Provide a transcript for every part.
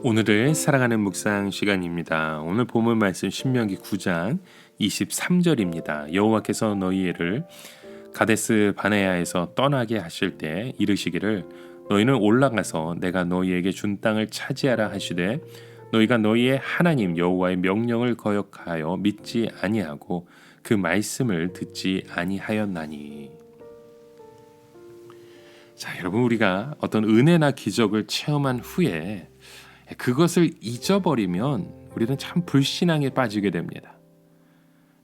오늘을 사랑하는 묵상 시간입니다. 오늘 본문 말씀 신명기 9장 23절입니다. 여호와께서 너희를 가데스 바네아에서 떠나게 하실 때 이르시기를 너희는 올라가서 내가 너희에게 준 땅을 차지하라 하시되 너희가 너희의 하나님 여호와의 명령을 거역하여 믿지 아니하고 그 말씀을 듣지 아니하였나니. 자, 여러분, 우리가 어떤 은혜나 기적을 체험한 후에 그것을 잊어버리면 우리는 참 불신앙에 빠지게 됩니다.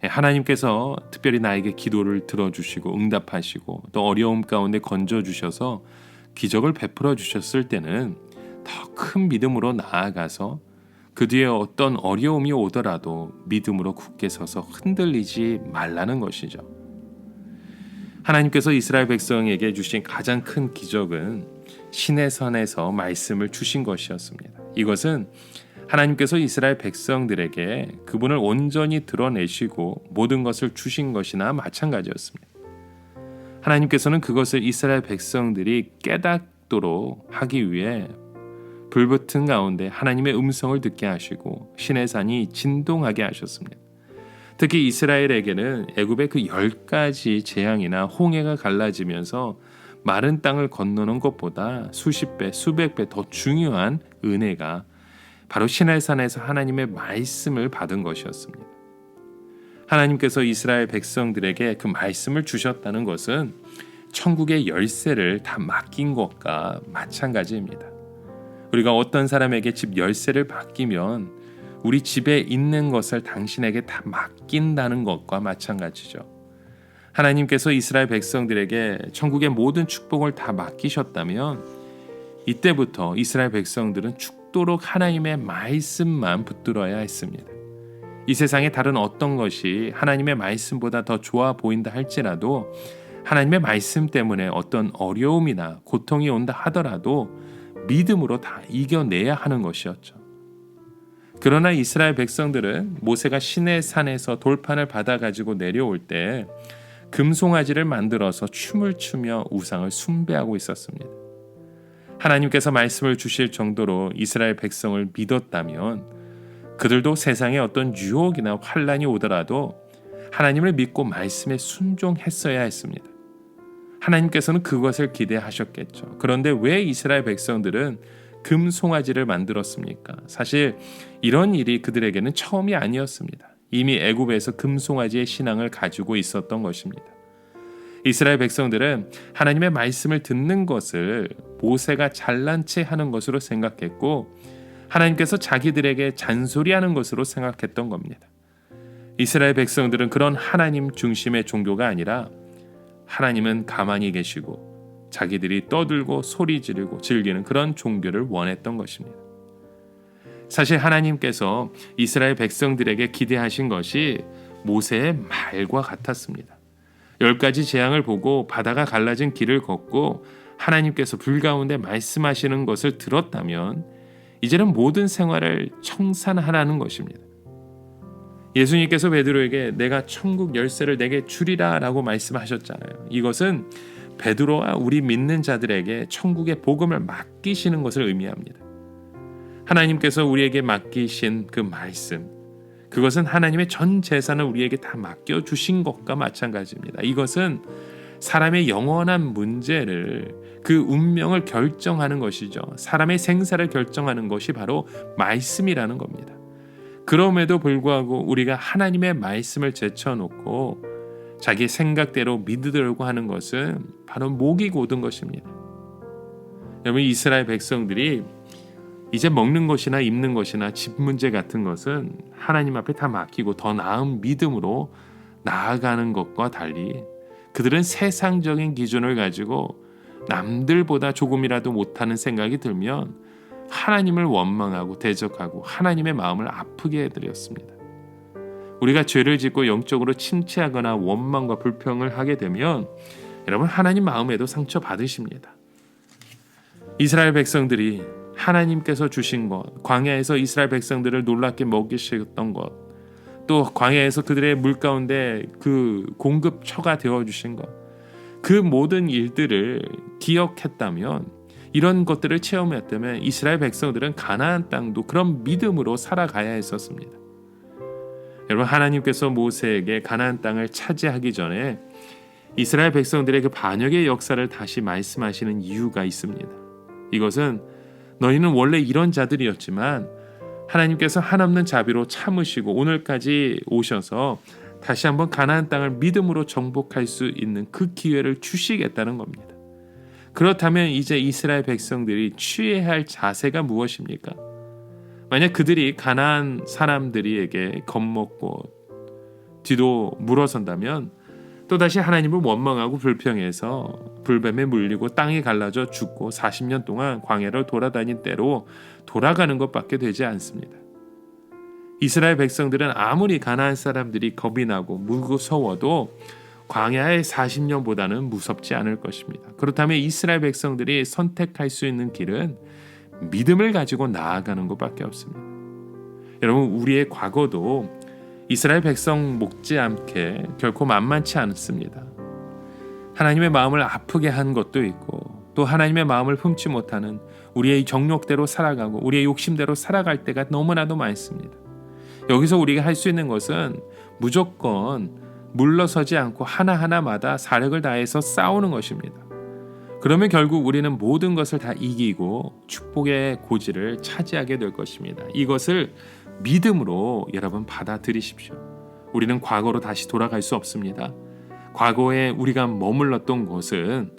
하나님께서 특별히 나에게 기도를 들어주시고 응답하시고 또 어려움 가운데 건져주셔서 기적을 베풀어 주셨을 때는 더 큰 믿음으로 나아가서 그 뒤에 어떤 어려움이 오더라도 믿음으로 굳게 서서 흔들리지 말라는 것이죠. 하나님께서 이스라엘 백성에게 주신 가장 큰 기적은 시내산에서 말씀을 주신 것이었습니다. 이것은 하나님께서 이스라엘 백성들에게 그분을 온전히 드러내시고 모든 것을 주신 것이나 마찬가지였습니다. 하나님께서는 그것을 이스라엘 백성들이 깨닫도록 하기 위해 불붙은 가운데 하나님의 음성을 듣게 하시고 시내산이 진동하게 하셨습니다. 특히 이스라엘에게는 애굽의 그 10가지 재앙이나 홍해가 갈라지면서 마른 땅을 건너는 것보다 수십 배, 수백 배 더 중요한 은혜가 바로 시내산에서 하나님의 말씀을 받은 것이었습니다. 하나님께서 이스라엘 백성들에게 그 말씀을 주셨다는 것은 천국의 열쇠를 다 맡긴 것과 마찬가지입니다. 우리가 어떤 사람에게 집 열쇠를 맡기면 우리 집에 있는 것을 당신에게 다 맡긴다는 것과 마찬가지죠. 하나님께서 이스라엘 백성들에게 천국의 모든 축복을 다 맡기셨다면 이때부터 이스라엘 백성들은 죽도록 하나님의 말씀만 붙들어야 했습니다. 이 세상에 다른 어떤 것이 하나님의 말씀보다 더 좋아 보인다 할지라도 하나님의 말씀 때문에 어떤 어려움이나 고통이 온다 하더라도 믿음으로 다 이겨내야 하는 것이었죠. 그러나 이스라엘 백성들은 모세가 시내산에서 돌판을 받아가지고 내려올 때 금송아지를 만들어서 춤을 추며 우상을 숭배하고 있었습니다. 하나님께서 말씀을 주실 정도로 이스라엘 백성을 믿었다면 그들도 세상에 어떤 유혹이나 환란이 오더라도 하나님을 믿고 말씀에 순종했어야 했습니다. 하나님께서는 그것을 기대하셨겠죠. 그런데 왜 이스라엘 백성들은 금송아지를 만들었습니까? 사실 이런 일이 그들에게는 처음이 아니었습니다. 이미 애굽에서 금송아지의 신앙을 가지고 있었던 것입니다. 이스라엘 백성들은 하나님의 말씀을 듣는 것을 모세가 잘난 체 하는 것으로 생각했고 하나님께서 자기들에게 잔소리하는 것으로 생각했던 겁니다. 이스라엘 백성들은 그런 하나님 중심의 종교가 아니라 하나님은 가만히 계시고 자기들이 떠들고 소리 지르고 즐기는 그런 종교를 원했던 것입니다. 사실 하나님께서 이스라엘 백성들에게 기대하신 것이 모세의 말과 같았습니다. 10가지 재앙을 보고 바다가 갈라진 길을 걷고 하나님께서 불 가운데 말씀하시는 것을 들었다면 이제는 모든 생활을 청산하라는 것입니다. 예수님께서 베드로에게 내가 천국 열쇠를 내게 주리라 라고 말씀하셨잖아요. 이것은 베드로와 우리 믿는 자들에게 천국의 복음을 맡기시는 것을 의미합니다. 하나님께서 우리에게 맡기신 그 말씀, 그것은 하나님의 전 재산을 우리에게 다 맡겨주신 것과 마찬가지입니다. 이것은 사람의 영원한 문제를, 그 운명을 결정하는 것이죠. 사람의 생사를 결정하는 것이 바로 말씀이라는 겁니다. 그럼에도 불구하고 우리가 하나님의 말씀을 제쳐놓고 자기 생각대로 믿으려고 하는 것은 바로 목이 고든 것입니다. 여러분, 이스라엘 백성들이 이제 먹는 것이나 입는 것이나 집 문제 같은 것은 하나님 앞에 다 맡기고 더 나은 믿음으로 나아가는 것과 달리 그들은 세상적인 기준을 가지고 남들보다 조금이라도 못하는 생각이 들면 하나님을 원망하고 대적하고 하나님의 마음을 아프게 해드렸습니다. 우리가 죄를 짓고 영적으로 침체하거나 원망과 불평을 하게 되면 여러분, 하나님 마음에도 상처 받으십니다. 이스라엘 백성들이 하나님께서 주신 것, 광야에서 이스라엘 백성들을 놀랍게 먹이셨던 것, 또 광야에서 그들의 물 가운데 그 공급처가 되어주신 것, 그 모든 일들을 기억했다면 이런 것들을 체험했다면 이스라엘 백성들은 가나안 땅도 그런 믿음으로 살아가야 했었습니다. 여러분, 하나님께서 모세에게 가나안 땅을 차지하기 전에 이스라엘 백성들의 그 반역의 역사를 다시 말씀하시는 이유가 있습니다. 이것은 너희는 원래 이런 자들이었지만 하나님께서 한없는 자비로 참으시고 오늘까지 오셔서 다시 한번 가나안 땅을 믿음으로 정복할 수 있는 그 기회를 주시겠다는 겁니다. 그렇다면 이제 이스라엘 백성들이 취해야 할 자세가 무엇입니까? 만약 그들이 가나안 사람들에게 겁먹고 뒤도 물어선다면 또다시 하나님을 원망하고 불평해서 불뱀에 물리고 땅이 갈라져 죽고 40년 동안 광야를 돌아다닌 때로 돌아가는 것밖에 되지 않습니다. 이스라엘 백성들은 아무리 가나안 사람들이 겁이 나고 무서워도 광야의 40년보다는 무섭지 않을 것입니다. 그렇다면 이스라엘 백성들이 선택할 수 있는 길은 믿음을 가지고 나아가는 것밖에 없습니다. 여러분, 우리의 과거도 이스라엘 백성 못지않게 결코 만만치 않습니다. 하나님의 마음을 아프게 한 것도 있고 또 하나님의 마음을 품지 못하는 우리의 정욕대로 살아가고 우리의 욕심대로 살아갈 때가 너무나도 많습니다. 여기서 우리가 할 수 있는 것은 무조건 물러서지 않고 하나하나마다 사력을 다해서 싸우는 것입니다. 그러면 결국 우리는 모든 것을 다 이기고 축복의 고지를 차지하게 될 것입니다. 이것을 믿음으로 여러분 받아들이십시오. 우리는 과거로 다시 돌아갈 수 없습니다. 과거에 우리가 머물렀던 곳은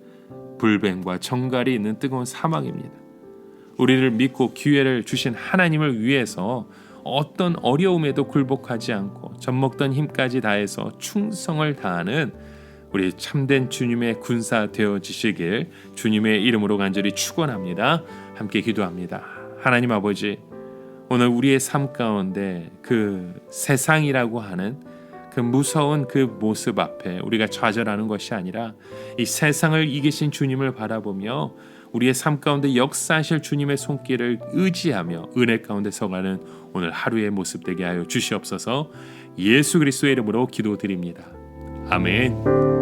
불뱀과 정갈이 있는 뜨거운 사막입니다. 우리를 믿고 기회를 주신 하나님을 위해서 어떤 어려움에도 굴복하지 않고 젖먹던 힘까지 다해서 충성을 다하는 우리 참된 주님의 군사 되어지시길 주님의 이름으로 간절히 축원합니다. 함께 기도합니다. 하나님 아버지, 오늘 우리의 삶 가운데 그 세상이라고 하는 그 무서운 그 모습 앞에 우리가 좌절하는 것이 아니라 이 세상을 이기신 주님을 바라보며 우리의 삶 가운데 역사하실 주님의 손길을 의지하며 은혜 가운데 서가는 오늘 하루의 모습 되게 하여 주시옵소서. 예수 그리스도의 이름으로 기도드립니다. 아멘.